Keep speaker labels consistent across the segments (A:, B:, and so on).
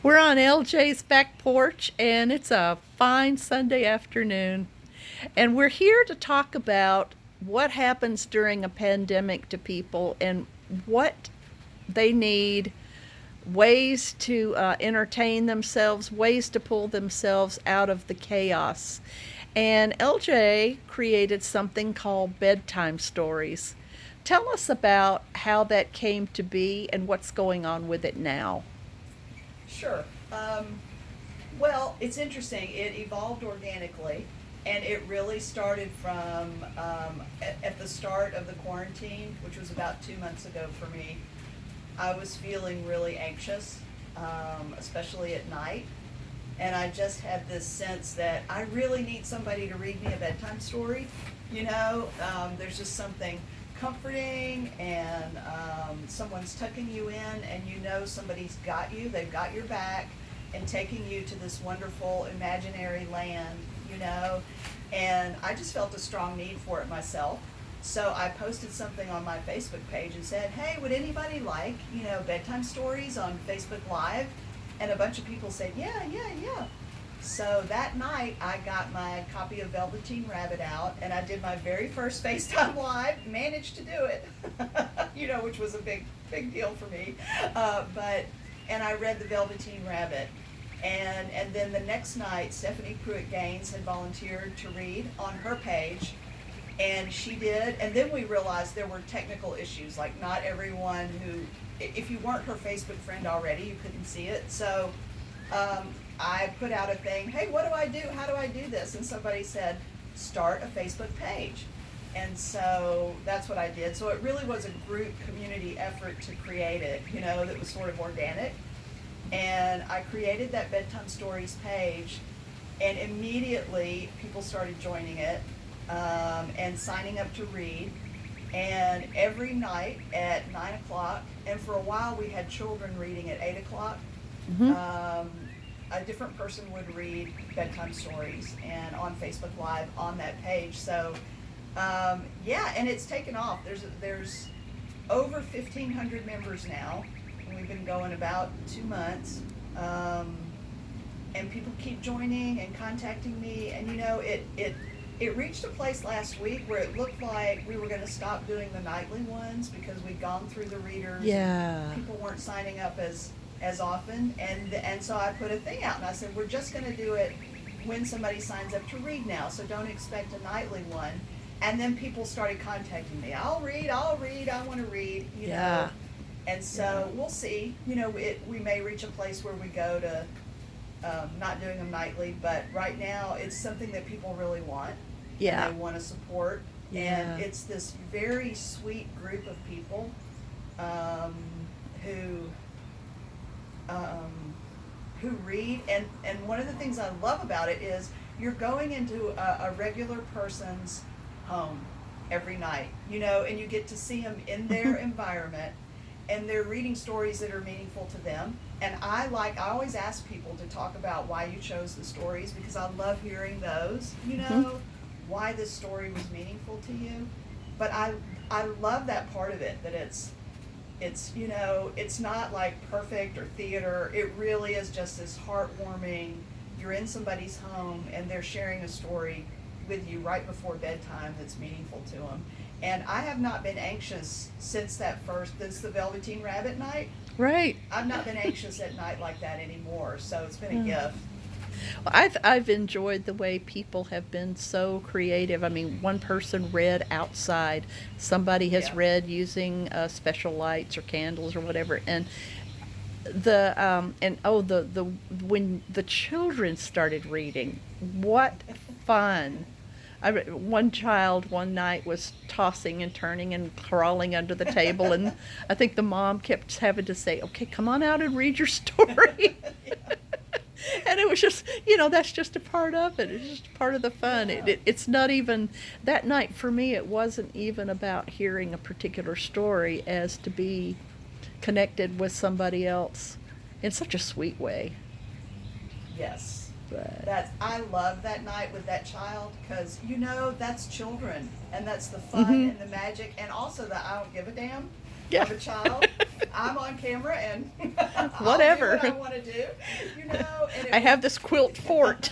A: We're on LJ's back porch, and it's a fine Sunday afternoon. And we're here to talk about what happens during a pandemic to people and what they need, ways to entertain themselves, ways to pull themselves out of the chaos. And LJ created something called Bedtime Stories. Tell us about how that came to be and what's going on with it now.
B: Sure. Well, it's interesting. It evolved organically, and it really started from at the start of the quarantine, which was about 2 months ago for me. I was feeling really anxious, especially at night, and I just had this sense that I really need somebody to read me a bedtime story. There's just something comforting, and someone's tucking you in, and somebody's got you, they've got your back, and taking you to this wonderful imaginary land, you know. And I just felt a strong need for it myself. So I posted something on my Facebook page and said, hey, would anybody like, bedtime stories on Facebook Live? And a bunch of people said, yeah, yeah, yeah. So that night, I got my copy of Velveteen Rabbit out, and I did my very first FaceTime Live. Managed to do it, which was a big deal for me. And I read the Velveteen Rabbit, and then the next night, Stephanie Pruitt Gaines had volunteered to read on her page, and she did. And then we realized there were technical issues, like not everyone who, if you weren't her Facebook friend already, you couldn't see it. So. I put out a thing, hey, what do I do? How do I do this? And somebody said, start a Facebook page. And so that's what I did. So it really was a group community effort to create it, that was sort of organic. And I created that Bedtime Stories page, and immediately people started joining it and signing up to read. And every night at 9 o'clock, and for a while we had children reading at 8 o'clock.
A: Mm-hmm.
B: A different person would read bedtime stories and on Facebook Live on that page. So, yeah, and it's taken off. There's over 1,500 members now, and we've been going about 2 months. And people keep joining and contacting me, and it reached a place last week where it looked like we were going to stop doing the nightly ones because we'd gone through the readers.
A: Yeah.
B: People weren't signing up as often, and so I put a thing out, and I said, we're just going to do it when somebody signs up to read now, so don't expect a nightly one. And then people started contacting me, I'll read, I want to read,
A: Yeah.
B: And so we'll see, we may reach a place where we go to not doing them nightly, but right now it's something that people really want.
A: Yeah.
B: And they want to support.
A: Yeah.
B: And it's this very sweet group of people who read, and one of the things I love about it is you're going into a regular person's home every night, and you get to see them in their environment, and they're reading stories that are meaningful to them. And I always ask people to talk about why you chose the stories, because I love hearing those, why this story was meaningful to you. But I love that part of it, that it's it's not like perfect or theater. It really is just this heartwarming, you're in somebody's home and they're sharing a story with you right before bedtime that's meaningful to them. And I have not been anxious since the Velveteen Rabbit night.
A: Right.
B: I've not been anxious at night like that anymore, so it's been a gift.
A: Well, I've enjoyed the way people have been so creative. I mean, one person read outside, somebody has
B: Yeah.
A: read using special lights or candles or whatever, and the when the children started reading, what fun! One child one night was tossing and turning and crawling under the table, and I think the mom kept having to say, "Okay, come on out and read your story." And it was just, that's just a part of it. It's just part of the fun.
B: Yeah.
A: It's not even, that night for me, it wasn't even about hearing a particular story as to be connected with somebody else in such a sweet way.
B: Yes.
A: But,
B: I love that night with that child, because that's children, and that's the fun
A: hmm
B: and the magic, and also the I don't give a damn.
A: Yeah.
B: of a child. I'm on camera and
A: Whatever.
B: I'll do what I want to do, you know. And
A: I have this quilt fort.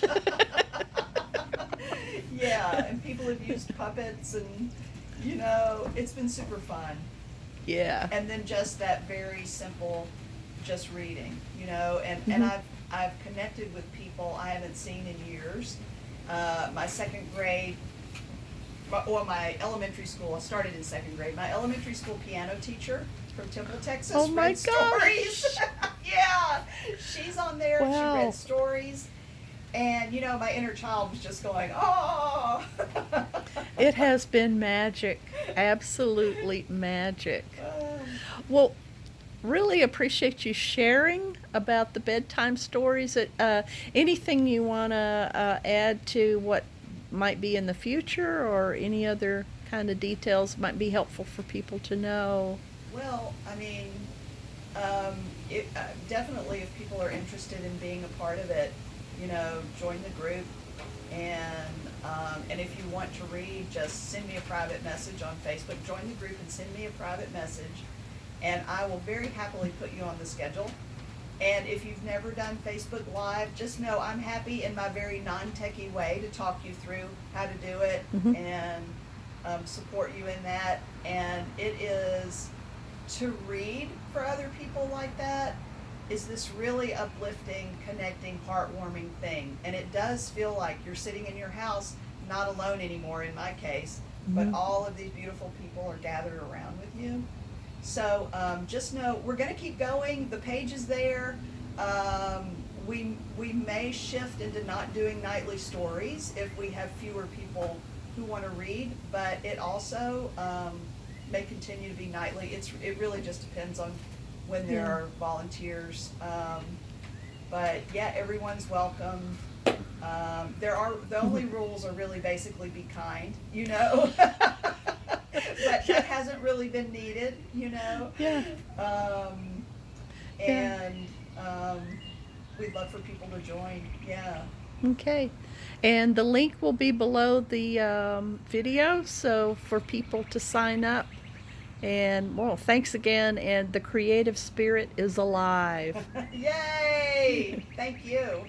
B: yeah, and people have used puppets, and you know, it's been super fun.
A: Yeah.
B: And then just that very simple, just reading, you know, and
A: Mhm.
B: I've connected with people I haven't seen in years. My second grade, my elementary school, I started in second grade. My elementary school piano teacher from Temple, Texas,
A: Oh my
B: read stories.
A: gosh.
B: Yeah, she's on there. She
A: Wow.
B: read stories. And, you know, my inner child was just going, oh.
A: It has been magic. Absolutely magic.
B: Um,
A: Well, really appreciate you sharing about the bedtime stories. Anything you want to add to what might be in the future, or any other kind of details might be helpful for people to know?
B: Well, I mean, definitely if people are interested in being a part of it, you know, join the group. And if you want to read, just send me a private message on Facebook. Join the group and send me a private message, and I will very happily put you on the schedule. And if you've never done Facebook Live, just know I'm happy in my very non-techie way to talk you through how to do it
A: Mhm.
B: and support you in that. And it is to read for other people like that is this really uplifting, connecting, heartwarming thing. And it does feel like you're sitting in your house, not alone anymore in my case, but
A: Mhm.
B: all of these beautiful people are gathered around with you. So just know we're going to keep going. The page is there. We may shift into not doing nightly stories if we have fewer people who want to read, but it also may continue to be nightly. It really just depends on when there
A: Yeah.
B: are volunteers. But yeah, everyone's welcome. The only rules are really basically be kind, you know. But
A: Yeah.
B: that hasn't really been needed, you know.
A: Yeah.
B: Um,
A: Yeah.
B: and we'd love for people to join. Yeah.
A: Okay. And the link will be below the video, so for people to sign up. And, well, thanks again. And the creative spirit is alive.
B: Yay! Thank you.